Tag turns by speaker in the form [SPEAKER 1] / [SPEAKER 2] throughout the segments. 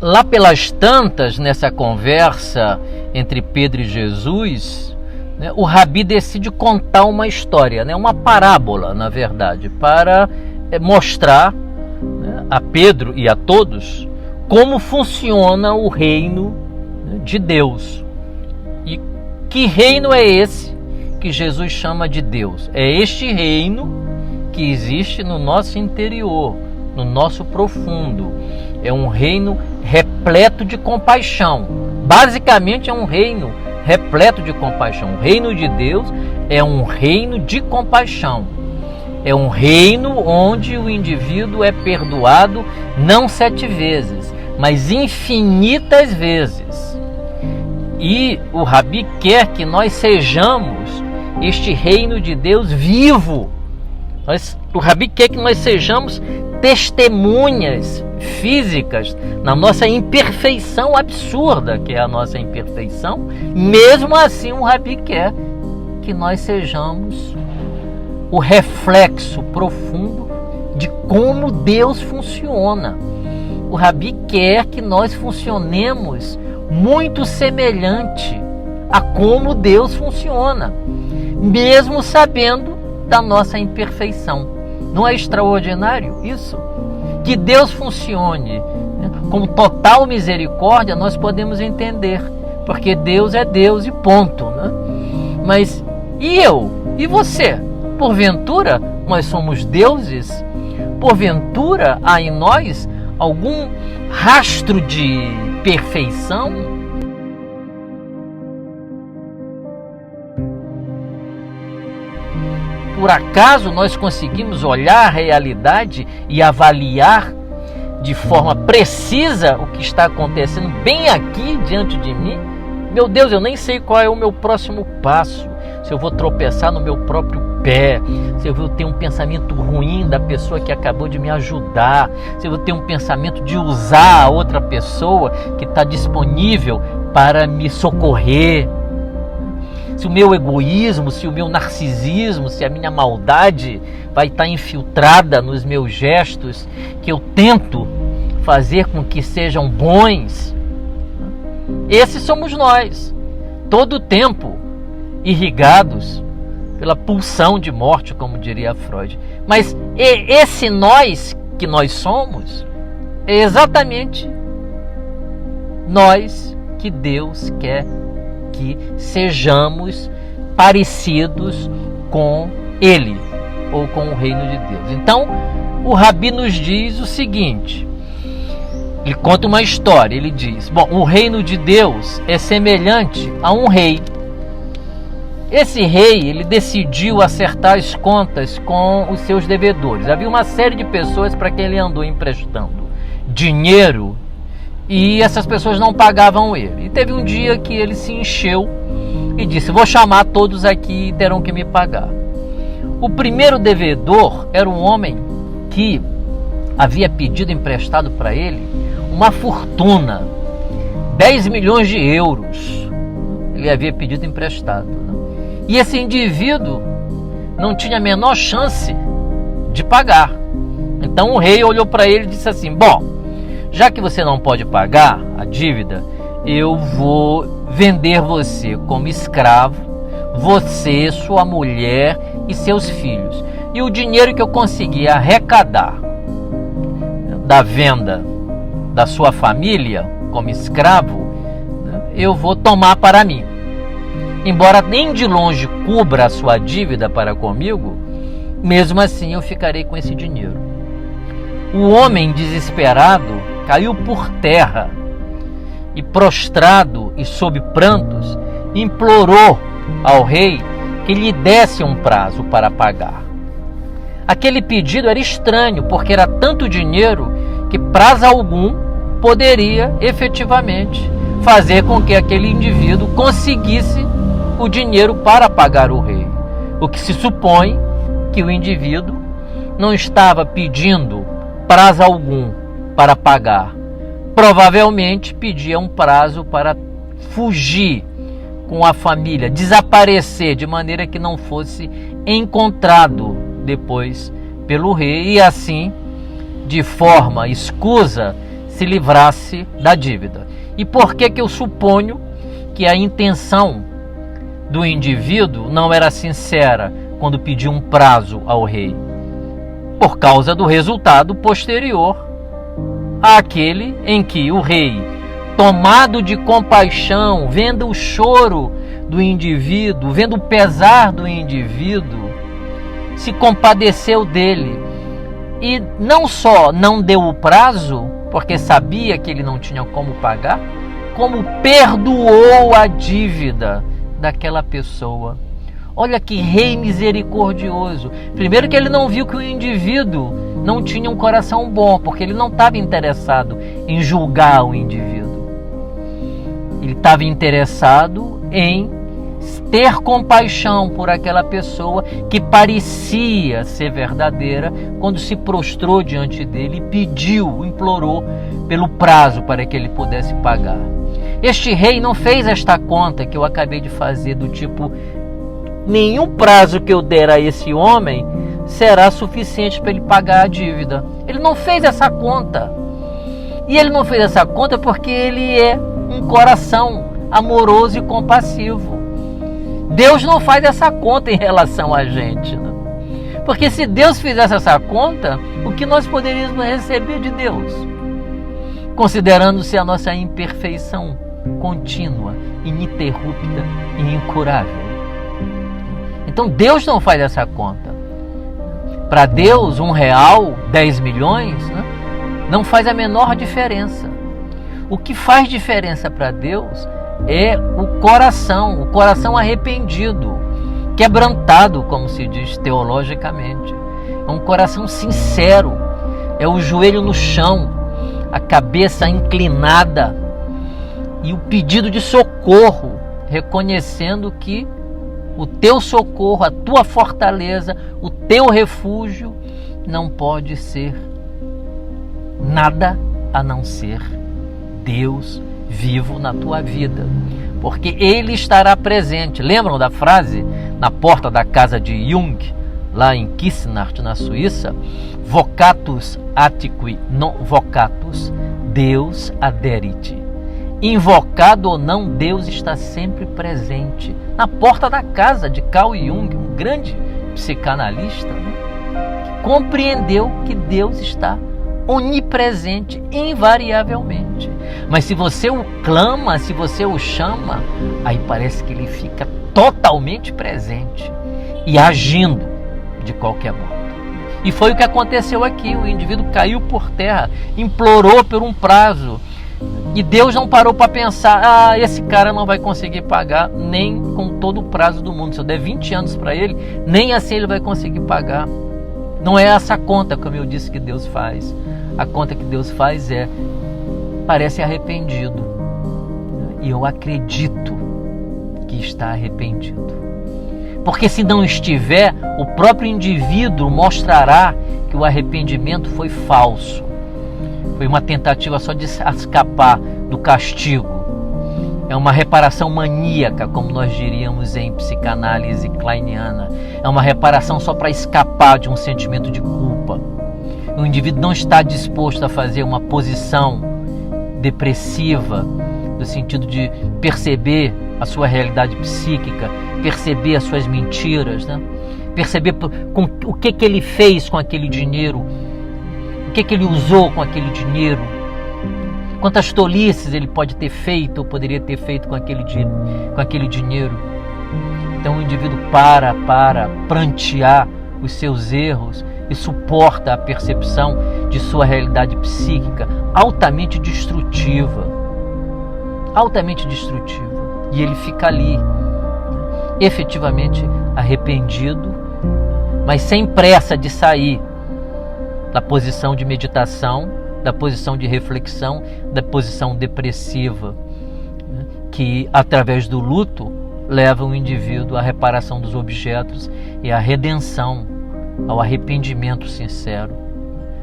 [SPEAKER 1] Lá pelas tantas, nessa conversa entre Pedro e Jesus, né, o Rabi decide contar uma história, né, uma parábola, na verdade, para mostrar, né, a Pedro e a todos como funciona o reino, né, de Deus. E que reino é esse que Jesus chama de Deus? É este reino que existe no nosso interior, no nosso profundo. É um reino repleto de compaixão. Basicamente é um reino repleto de compaixão. O reino de Deus é um reino de compaixão. É um reino onde o indivíduo é perdoado não 7 vezes, mas infinitas vezes. E o Rabi quer que nós sejamos este reino de Deus vivo. O Rabi quer que nós sejamos testemunhas físicas na nossa imperfeição absurda, que é a nossa imperfeição. Mesmo assim, o Rabi quer que nós sejamos o reflexo profundo de como Deus funciona. O Rabi quer que nós funcionemos muito semelhante a como Deus funciona, mesmo sabendo da nossa imperfeição. Não é extraordinário isso? Que Deus funcione, né, com total misericórdia, nós podemos entender, porque Deus é Deus e ponto, né? Mas e eu? E você? Porventura nós somos deuses? Porventura há em nós algum rastro de perfeição? Por acaso nós conseguimos olhar a realidade e avaliar de forma precisa o que está acontecendo bem aqui diante de mim? Meu Deus, eu nem sei qual é o meu próximo passo. Se eu vou tropeçar no meu próprio pé, se eu vou ter um pensamento ruim da pessoa que acabou de me ajudar, se eu vou ter um pensamento de usar a outra pessoa que está disponível para me socorrer. Se o meu egoísmo, se o meu narcisismo, se a minha maldade vai estar infiltrada nos meus gestos, que eu tento fazer com que sejam bons. Esses somos nós, todo o tempo irrigados pela pulsão de morte, como diria Freud. Mas esse nós que nós somos é exatamente nós que Deus quer que sejamos parecidos com Ele, ou com o reino de Deus. Então, o Rabi nos diz o seguinte, ele conta uma história, ele diz, bom, o reino de Deus é semelhante a um rei. Esse rei, ele decidiu acertar as contas com os seus devedores. Havia uma série de pessoas para quem ele andou emprestando dinheiro, e essas pessoas não pagavam ele. E teve um dia que ele se encheu e disse, vou chamar todos aqui e terão que me pagar. O primeiro devedor era um homem que havia pedido emprestado para ele uma fortuna, 10 milhões de euros. Ele havia pedido emprestado, né? E esse indivíduo não tinha a menor chance de pagar. Então o rei olhou para ele e disse assim, bom, já que você não pode pagar a dívida, eu vou vender você como escravo, você, sua mulher e seus filhos. E o dinheiro que eu conseguir arrecadar da venda da sua família como escravo, eu vou tomar para mim. Embora nem de longe cubra a sua dívida para comigo, mesmo assim eu ficarei com esse dinheiro. O homem desesperado caiu por terra e, prostrado e sob prantos, implorou ao rei que lhe desse um prazo para pagar. Aquele pedido era estranho, porque era tanto dinheiro que prazo algum poderia efetivamente fazer com que aquele indivíduo conseguisse o dinheiro para pagar o rei. O que se supõe que o indivíduo não estava pedindo prazo algum para pagar. Provavelmente pedia um prazo para fugir com a família, desaparecer de maneira que não fosse encontrado depois pelo rei e assim, de forma escusa, se livrasse da dívida. E por que eu suponho que a intenção do indivíduo não era sincera quando pediu um prazo ao rei? Por causa do resultado posterior àquele em que o rei, tomado de compaixão, vendo o choro do indivíduo, vendo o pesar do indivíduo, se compadeceu dele e não só não deu o prazo, porque sabia que ele não tinha como pagar, como perdoou a dívida daquela pessoa. Olha que rei misericordioso. Primeiro que ele não viu que o indivíduo não tinha um coração bom, porque ele não estava interessado em julgar o indivíduo. Ele estava interessado em ter compaixão por aquela pessoa que parecia ser verdadeira quando se prostrou diante dele e pediu, implorou pelo prazo para que ele pudesse pagar. Este rei não fez esta conta que eu acabei de fazer, do tipo, nenhum prazo que eu der a esse homem será suficiente para ele pagar a dívida. Ele não fez essa conta. E ele não fez essa conta porque ele é um coração amoroso e compassivo. Deus não faz essa conta em relação a gente, né? Porque se Deus fizesse essa conta, o que nós poderíamos receber de Deus? Considerando-se a nossa imperfeição contínua, ininterrupta e incurável. Então Deus não faz essa conta. Para Deus, R$1, 10 milhões, né, não faz a menor diferença. O que faz diferença para Deus é o coração arrependido, quebrantado, como se diz teologicamente. É um coração sincero, é o joelho no chão, a cabeça inclinada e o pedido de socorro, reconhecendo que o teu socorro, a tua fortaleza, o teu refúgio não pode ser nada a não ser Deus vivo na tua vida, porque Ele estará presente. Lembram da frase na porta da casa de Jung, lá em Kisnart, na Suíça? Vocatus atque non vocatus, Deus aderit. Invocado ou não, Deus está sempre presente. Na porta da casa de Carl Jung, um grande psicanalista, né, que compreendeu que Deus está onipresente, invariavelmente. Mas se você o clama, se você o chama, aí parece que ele fica totalmente presente e agindo de qualquer modo. E foi o que aconteceu aqui. O indivíduo caiu por terra, implorou por um prazo, e Deus não parou para pensar, esse cara não vai conseguir pagar nem com todo o prazo do mundo. Se eu der 20 anos para ele, nem assim ele vai conseguir pagar. Não é essa conta, como eu disse, que Deus faz. A conta que Deus faz parece arrependido. E eu acredito que está arrependido. Porque se não estiver, o próprio indivíduo mostrará que o arrependimento foi falso. Foi uma tentativa só de escapar do castigo. É uma reparação maníaca, como nós diríamos em psicanálise kleiniana. É uma reparação só para escapar de um sentimento de culpa. O indivíduo não está disposto a fazer uma posição depressiva, no sentido de perceber a sua realidade psíquica, perceber as suas mentiras, né? Perceber o que ele fez com aquele dinheiro, o que ele usou com aquele dinheiro, quantas tolices ele pode ter feito ou poderia ter feito com aquele dinheiro. Então o indivíduo para prantear os seus erros e suporta a percepção de sua realidade psíquica altamente destrutiva. E ele fica ali, efetivamente arrependido, mas sem pressa de sair da posição de meditação, da posição de reflexão, da posição depressiva, que através do luto leva o indivíduo à reparação dos objetos e à redenção, ao arrependimento sincero.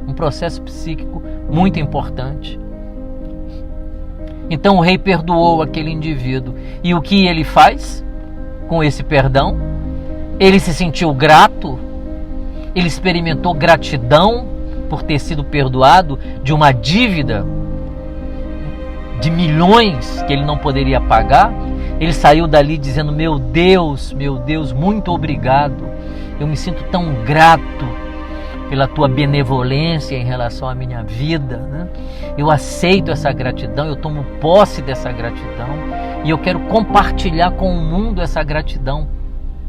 [SPEAKER 1] Um processo psíquico muito importante. Então o rei perdoou aquele indivíduo. E o que ele faz com esse perdão? Ele se sentiu grato, ele experimentou gratidão por ter sido perdoado de uma dívida de milhões que ele não poderia pagar, ele saiu dali dizendo: meu Deus, muito obrigado. Eu me sinto tão grato pela tua benevolência em relação à minha vida, né? Eu aceito essa gratidão, eu tomo posse dessa gratidão e eu quero compartilhar com o mundo essa gratidão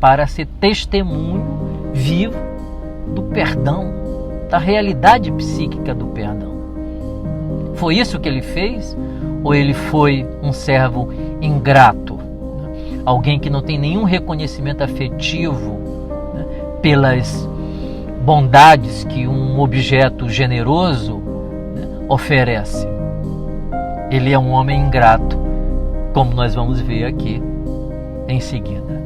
[SPEAKER 1] para ser testemunho vivo do perdão, da realidade psíquica do perdão. Foi isso que ele fez? Ou ele foi um servo ingrato? Alguém que não tem nenhum reconhecimento afetivo, né, pelas bondades que um objeto generoso, né, oferece. Ele é um homem ingrato, como nós vamos ver aqui em seguida.